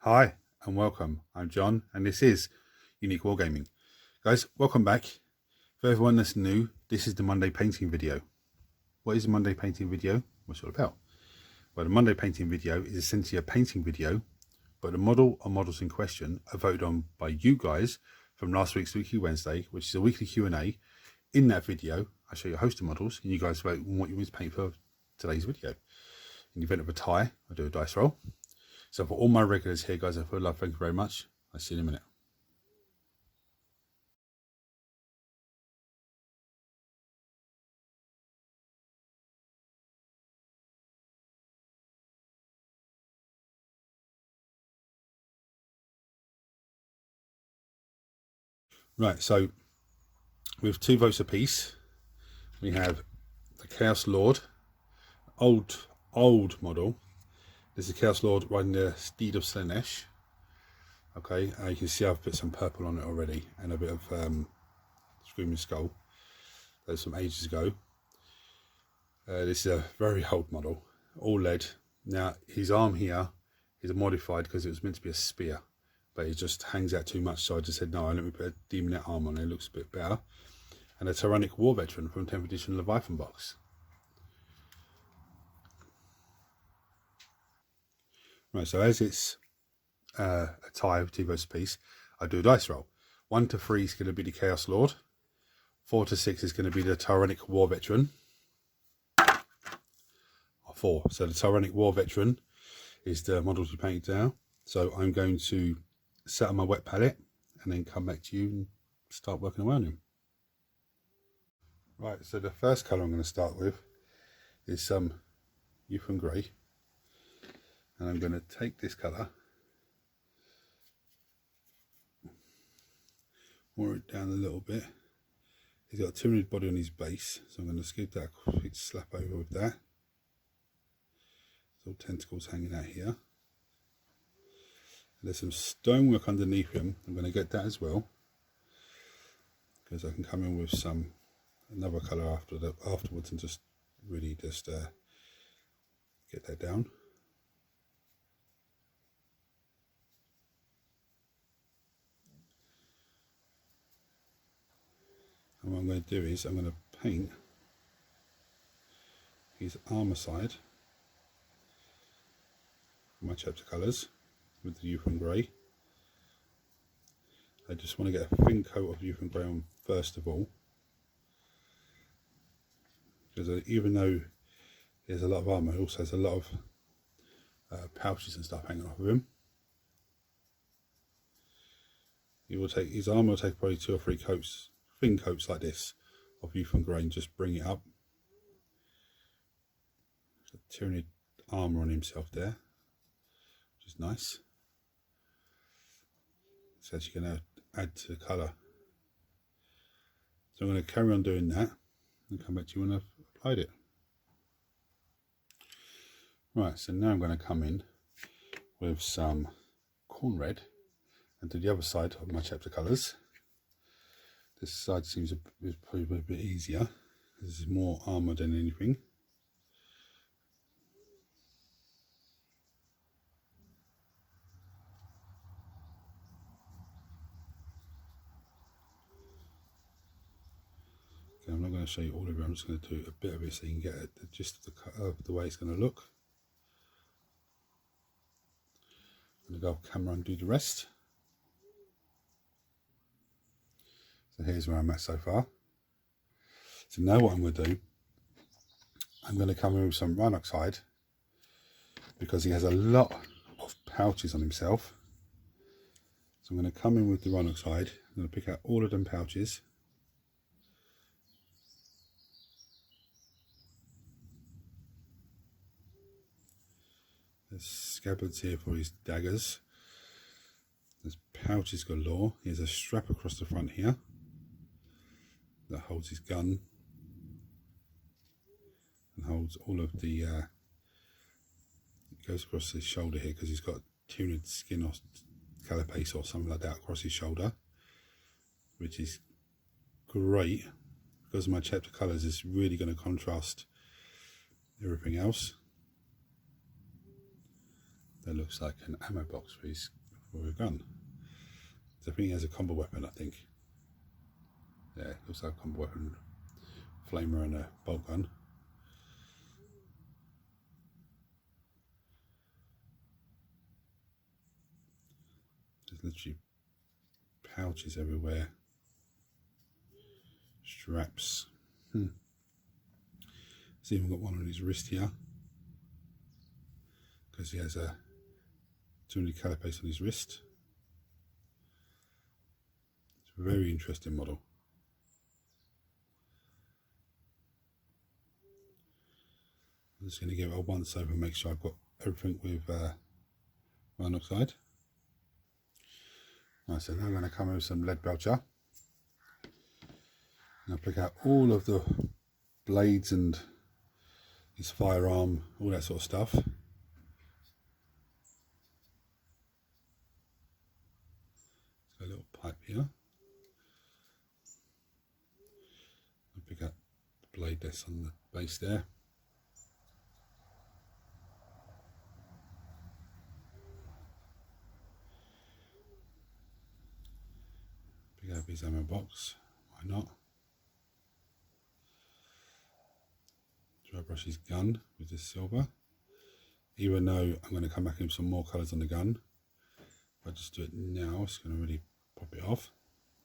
Hi and welcome. I'm John and this is Unique Wargaming. Guys, welcome back. For everyone that's new, this is the Monday painting video. What is a Monday painting video? What's it all about? Well, the Monday painting video is essentially a painting video, but the model or models in question are voted on by you guys from last week's Weekly Wednesday, which is a weekly Q&A. In that video, I show you a host of models and you guys vote on what you want to paint for today's video. In the event of a tie, I do a dice roll. So for all my regulars here, guys, I feel love, thank you very much. I'll see you in a minute. Right, so with 2 votes apiece, we have the Chaos Lord, old model. This is Chaos Lord riding the Steed of Slaanesh. Okay, you can see I've put some purple on it already and a bit of Screaming Skull. That was some ages ago. This is a very old model, all lead. Now his arm here is modified because it was meant to be a spear, but it just hangs out too much, so I just said no, let me put a Demonette arm on it. It looks a bit better. And a Tyrannic War Veteran from 10th edition Leviathan box. Right, so as it's a tie of 2 votes apiece, I do a dice roll. 1 to 3 is going to be the Chaos Lord. 4 to 6 is going to be the Tyrannic War Veteran. 4. So the Tyrannic War Veteran is the model to paint now. So I'm going to set on my wet palette and then come back to you and start working around him. Right, so the first colour I'm going to start with is some Yuphan Grey. And I'm going to take this colour, water it down a little bit. He's got a Tyranid body on his base, so I'm going to scoop that a quick slap over with that. There's all tentacles hanging out here. There's some stonework underneath him. I'm going to get that as well, because I can come in with another colour afterwards and just really just get that down. And what I'm going to do is I'm going to paint his armour side, my chapter colours with the Yuphan Grey. I just want to get a thin coat of Yuphan Grey on first of all, because even though he has a lot of armour, he also has a lot of pouches and stuff hanging off of him. His armour will take probably 2 or 3 coats, thin coats like this of Yuphan Grey, and just bring it up. There's a Tyranid armour on himself there, which is nice. It's actually going to add to the colour. So I'm going to carry on doing that and come back to you when I've applied it. Right, so now I'm going to come in with some corn red and do the other side of my chapter colours. This side seems probably a bit easier. This is more armour than anything. Okay, I'm not going to show you all of it. I'm just going to do a bit of it so you can get the gist of the way it's going to look. I'm going to go off camera and do the rest. So here's where I'm at so far. So now what I'm going to do, I'm going to come in with some Rhinox hide, because he has a lot of pouches on himself. So I'm going to come in with the Rhinox hide. I'm going to pick out all of them pouches. There's scabbards here for his daggers. There's pouches galore. He has a strap across the front here that holds his gun and holds all of the it goes across his shoulder here, because he's got Tyranid skin or carapace or something like that across his shoulder, which is great because my chapter colours is really going to contrast everything else. that looks like an ammo box for a gun. So I think he has a combo weapon, I think. Yeah, it looks like a combo weapon, flamer and a bolt gun. There's literally pouches everywhere, straps. He's even got one on his wrist here, because he has a 200 calipace on his wrist. It's a very interesting model. I'm just going to give it a once over and make sure I've got everything with iron oxide. Right, so now I'm going to come in with some lead belcher. And I'll pick out all of the blades and his firearm, all that sort of stuff. A little pipe here. I'll pick up the blade that's on the base there. Pick up his ammo box, why not? Dry brush his gun with this silver. Even though I'm going to come back in with some more colours on the gun, if I just do it now, it's going to really pop it off.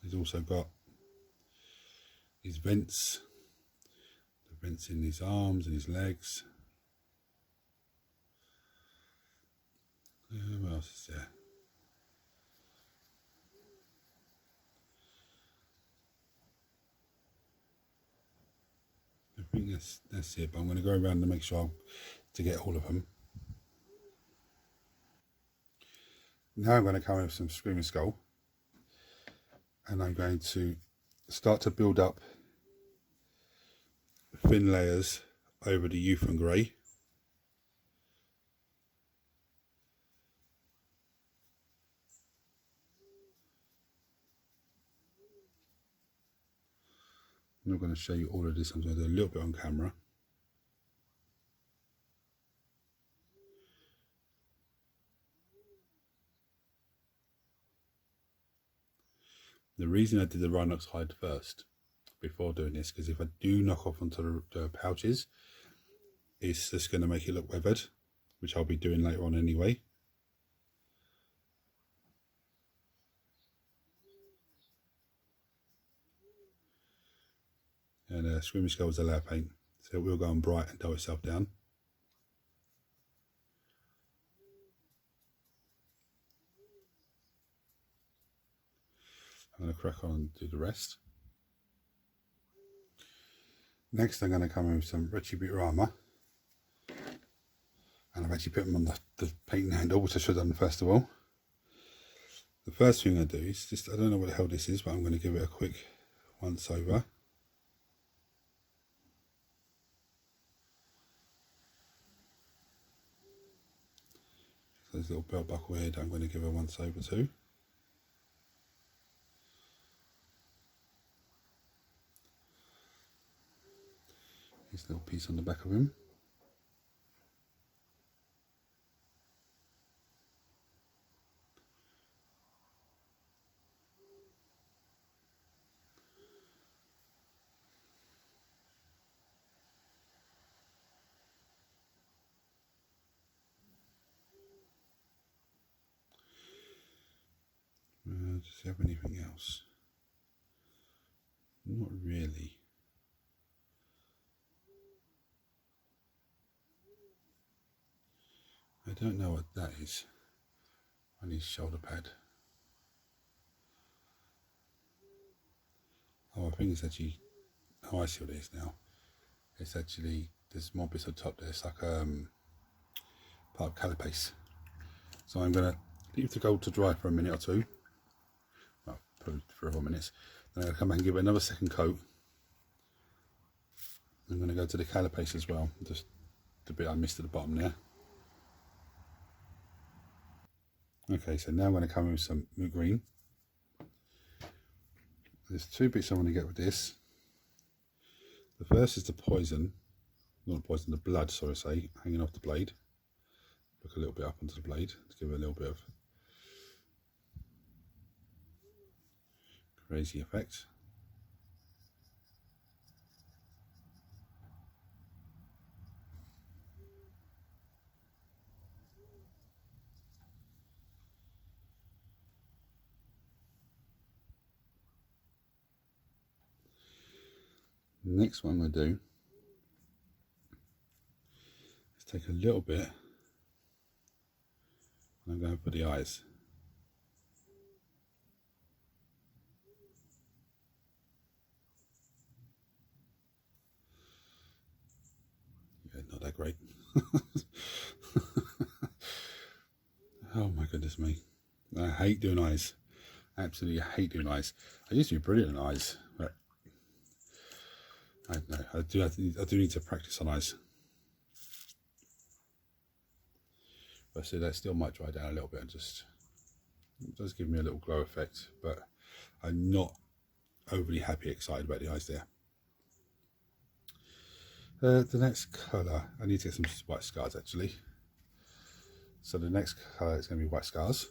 He's also got his vents, the vents in his arms and his legs. What else is there? I think that's it, but I'm going to go around and make sure to get all of them. Now I'm going to come in with some Screaming Skull, and I'm going to start to build up thin layers over the youth and grey. I'm not going to show you all of this, I'm going to do a little bit on camera. The reason I did the iron oxide first, before doing this, because if I do knock off onto the pouches, it's just going to make it look weathered, which I'll be doing later on anyway. And Screaming Skull is a layer paint, so it will go on bright and dull itself down. I'm going to crack on and do the rest. Next I'm going to come in with some Retributor armour, and I've actually put them on the painting handle, which I should have done first of all. The first thing I do is just, I don't know what the hell this is, but I'm going to give it a quick once over. So there's a little belt buckle here that I'm going to give a once over to. This little piece on the back of him. Does he have anything else? Not really. I don't know what that is on his shoulder pad. Oh, I think it's actually, oh, I see what it is now. It's actually, there's more bits on top there. It's like part of carapace. So I'm going to leave the gold to dry for a minute or two. Well, probably 3 or 4 minutes. Then I'm going to come back and give it another second coat. I'm going to go to the carapace as well. Just the bit I missed at the bottom there. Okay, so now I'm going to come in with some moot green. There's 2 bits I want to get with this. The first is the poison, not poison, the blood, sorry, hanging off the blade. hook a little bit up onto the blade to give it a little bit of crazy effect. Next one I'm going to do is take a little bit and I'm going for the eyes. Yeah, not that great. Oh my goodness me. I hate doing eyes. Absolutely hate doing eyes. I used to be brilliant at eyes, but I don't know. I do need to practice on eyes. But so that still might dry down a little bit and just, it does give me a little glow effect, but I'm not overly happy, excited about the eyes there. The next colour, I need to get some white scars actually. So the next colour is going to be white scars.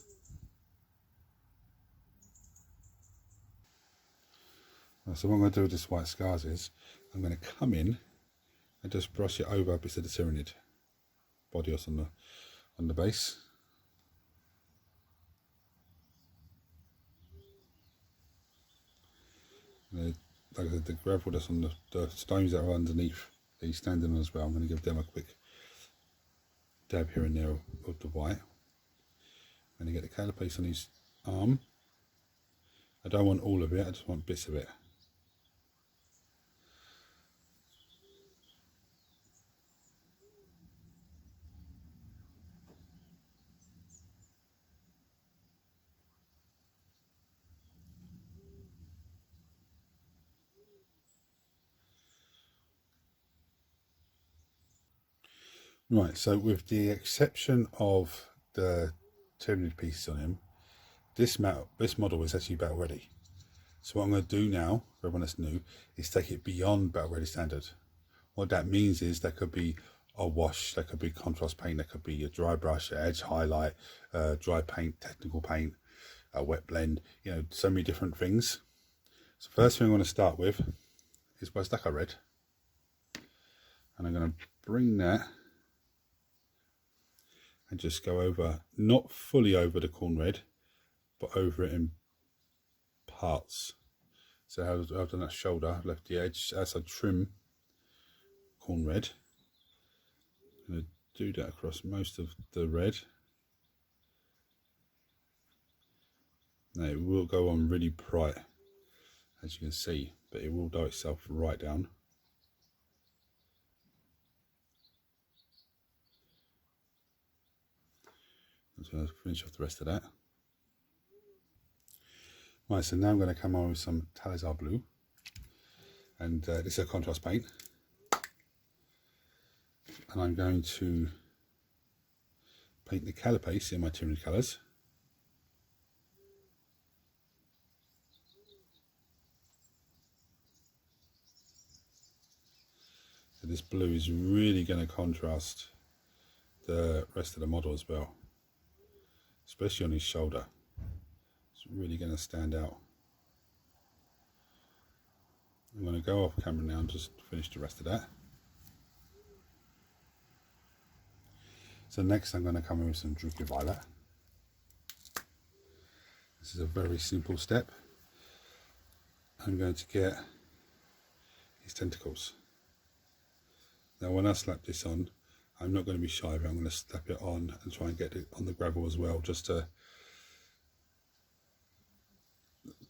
So what I'm going to do with this white scars is I'm going to come in and just brush it over bits of the Tyranid body on the base. Like I said, the gravel that's on the stones that are underneath that he's standing on as well, I'm going to give them a quick dab here and there of the white. I'm going to get the carapace on his arm. I don't want all of it, I just want bits of it. Right, so with the exception of the Tyranid pieces on him, this model is actually battle ready. So what I'm going to do now, for everyone that's new, is take it beyond battle ready standard. What that means is there could be a wash, there could be contrast paint, there could be a dry brush, edge highlight, dry paint, technical paint, a wet blend, you know, so many different things. So first thing I'm going to start with is my stucco red. And I'm going to bring that and just go over, not fully over the corn red, but over it in parts. So I've done that shoulder, I've left the edge as I trim corn red. I'm going to do that across most of the red. Now it will go on really bright, as you can see, but it will dull itself right down. I'm just going to finish off the rest of that. Right, so now I'm going to come on with some Talizar blue, and this is a contrast paint, and I'm going to paint the carapace in my Tyranid colours. So this blue is really going to contrast the rest of the model as well, especially on his shoulder. It's really going to stand out. I'm going to go off camera now and just finish the rest of that. So next I'm going to come in with some Droopy Violet. This is a very simple step. I'm going to get his tentacles. Now when I slap this on, I'm not going to be shy of it. I'm going to slap it on and try and get it on the gravel as well, just to,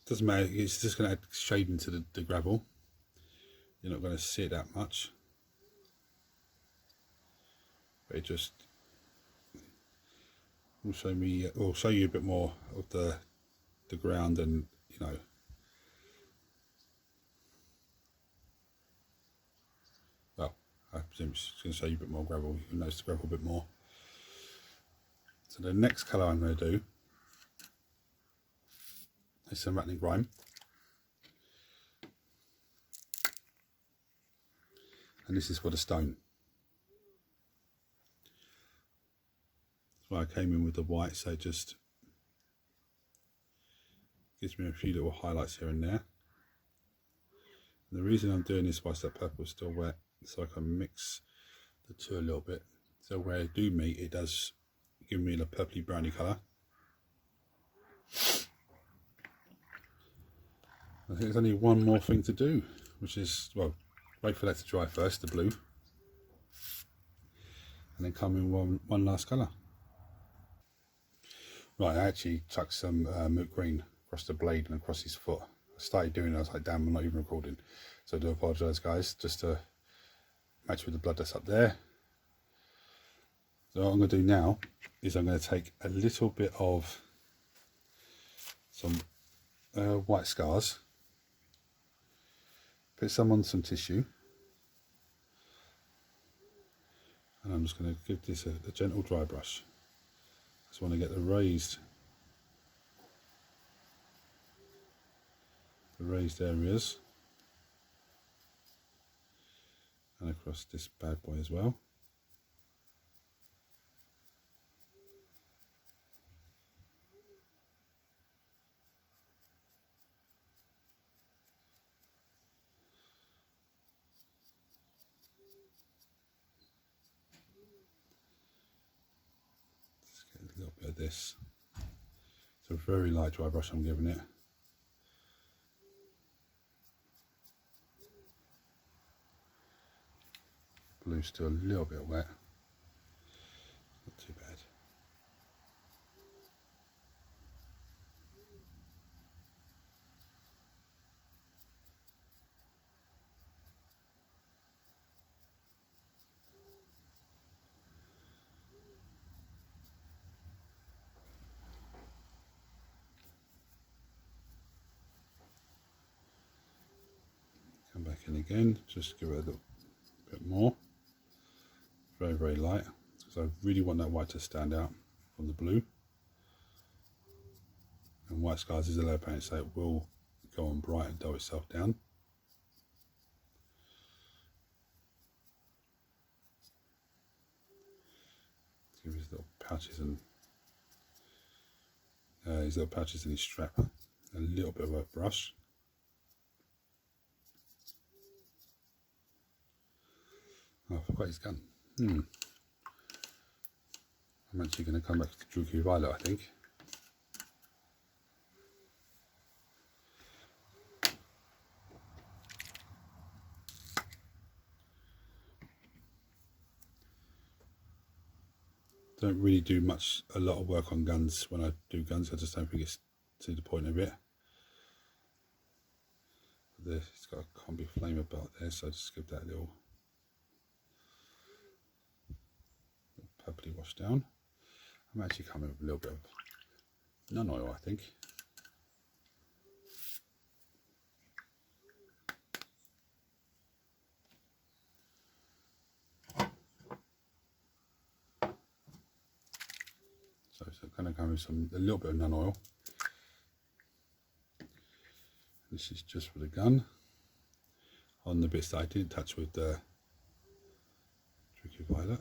doesn't matter, it's just going to add shade into the gravel. You're not going to see it that much, but it just will show me, or show you a bit more of the ground, and you know, well, I presume it's going to show you a bit more gravel. You can notice the gravel a bit more. So the next colour I'm going to do is some Rattling Grime. And this is for the stone. why I came in with the white, so it just gives me a few little highlights here and there. And the reason I'm doing this whilst that purple is still wet, so I can mix the two a little bit, so where they do meet, it does give me a purpley browny colour. I think there's only one more thing to do, which is, well, wait for that to dry first, the blue, and then come in one last colour. Right, I actually chucked some moot green across the blade and across his foot. I started doing it, I was like, damn, I'm not even recording. So I do apologise, guys, just to match with the blood that's up there. So what I'm going to do now is I'm going to take a little bit of some white scars, put some on some tissue, and I'm just going to give this a gentle dry brush. I just want to get the raised areas, and across this bad boy as well. Just get a little bit of this. It's a very light dry brush I'm giving it. Blue's still a little bit wet, not too bad. Come back in again, just give it a little bit more. Very, very light, because I really want that white to stand out from the blue. And white scars is a low paint, so it will go on bright and dull itself down. Give his little pouches and his little pouches in his strap a little bit of a brush. Oh, I forgot his gun. I'm actually going to come back to Druky Violet, I think. Don't really do a lot of work on guns when I do guns. I just don't think it's to the point of it. It's got a combi flamer belt there, so I just give that a little purpley wash down. I'm actually coming with a little bit of non-oil, I think. So I'm going to go with a little bit of non-oil. This is just for the gun. On the bits that I didn't touch with the Druky Violet.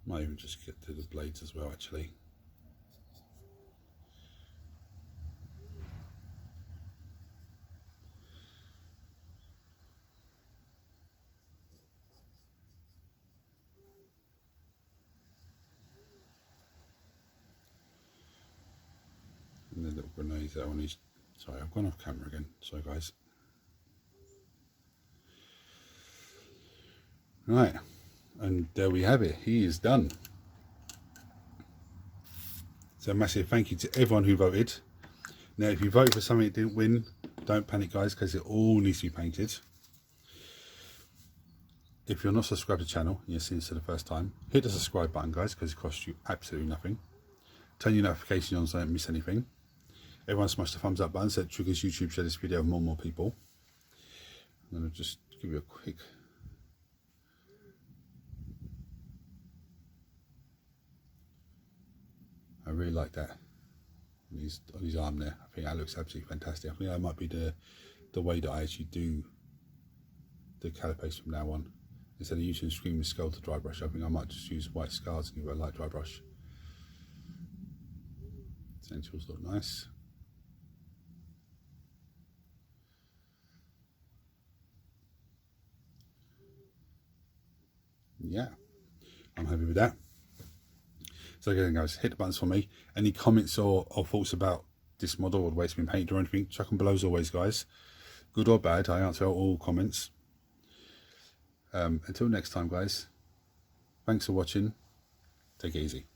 Might even just get to the blades as well, actually. And the little grenades there on his. Sorry, I've gone off camera again. Sorry, guys. Right, and there we have it. He is done. So a massive thank you to everyone who voted. Now, if you vote for something that didn't win, don't panic, guys, because it all needs to be painted. If you're not subscribed to the channel and you're seeing this for the first time, hit the subscribe button, guys, because it costs you absolutely nothing. Turn your notifications on so you don't miss anything. Everyone smash the thumbs up button so it triggers YouTube to share this video with more and more people. I'm going to just give you a quick I really like that on his arm there. I think that looks absolutely fantastic. I think that might be the way that I actually do the carapace from now on. Instead of using Screaming Skull to dry brush, I think I might just use white scars and give it a light dry brush. Essentials look nice. Yeah, I'm happy with that. So again guys, hit the buttons for me. Any comments or thoughts about this model or the way it's been painted or anything, chuck them below as always guys. Good or bad, I answer all comments. Until next time guys, thanks for watching, take it easy.